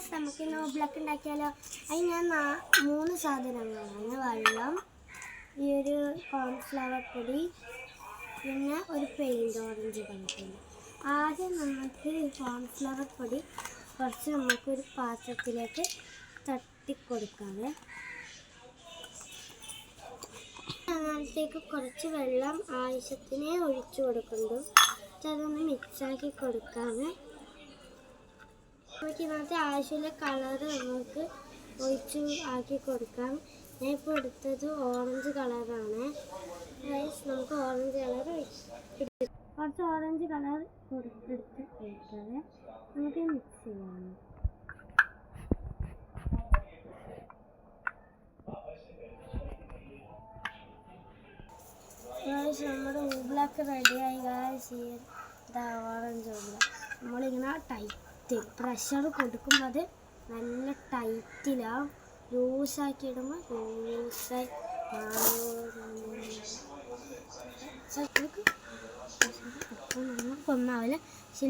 Guys, നമുക്ക് black ഉണ്ടാക്കിയാലോ? അതിന് ഞാൻ 3 സാധനങ്ങളാണ്: വെള്ളം, ഈ ഒരു കോൺഫ്ലവർ പൊടി, പിന്നെ ഒരു പെയിൻറ് ഓറഞ്ച് കളർ. ആദ്യം നമുക്ക് കോൺഫ്ലവർ പൊടി കുറച്ച് നമുക്കൊരു പാത്രത്തിലേക്ക് തട്ടിക്കൊടുക്കാതെ, അതിനകത്തേക്ക് കുറച്ച് വെള്ളം ആവശ്യത്തിന് ഒഴിച്ചു കൊടുക്കുന്നു. അതൊന്ന് മിക്സാക്കി കൊടുക്കാതെ നമുക്ക് ഇതിനകത്ത് ആവശ്യമുള്ള കളറ് നമുക്ക് ഒഴിച്ച് ആക്കി കൊടുക്കാം. ഞാൻ ഇപ്പോൾ എടുത്തത് ഓറഞ്ച് കളറാണ്. നമുക്ക് ഓറഞ്ച് കളർ കുറച്ച് ഓറഞ്ച് കളർ കൊടുത്തെടുത്ത് കഴിക്കാതെ നമുക്ക് മിക്സ് ചെയ്യാം. നമ്മുടെ ഊബ്ലാക്ക് റെഡിയായി. ഓറഞ്ച് ഊബ്ലാക്ക് നമ്മളിങ്ങനെ ടൈറ്റ് പ്രഷർ കൊടുക്കുമ്പോൾ അത് നല്ല ടൈറ്റിലാവും. ലൂസാക്കി ഇടുമ്പോൾ ലൂസായി ഒന്നാവില്ല. പക്ഷെ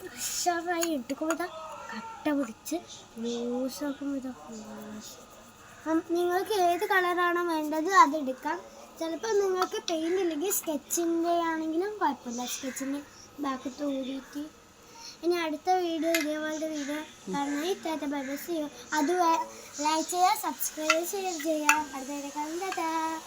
പ്രഷറായി എടുക്കുമ്പോൾ ഇതാ കട്ട പിടിച്ച് ലൂസാക്കുമ്പോൾ ഇതാ. നിങ്ങൾക്ക് ഏത് കളറാണോ വേണ്ടത് അതെടുക്കാം. ചിലപ്പോൾ നിങ്ങൾക്ക് പെയിൻ്റ് ഇല്ലെങ്കിൽ സ്കെച്ചിൻ്റെ ആണെങ്കിലും കുഴപ്പമില്ല. സ്കെച്ചിൻ്റെ ബാക്കത്ത് ഊരിയിട്ട് ഇനി അടുത്ത വീഡിയോ ഇതേപോലത്തെ വീഡിയോ കാണാനായി ബൈ. അത് ലൈക്ക് ചെയ്യുക, സബ്സ്ക്രൈബ് ചെയ്യുക. അടുത്ത വീഡിയോ കാണാം.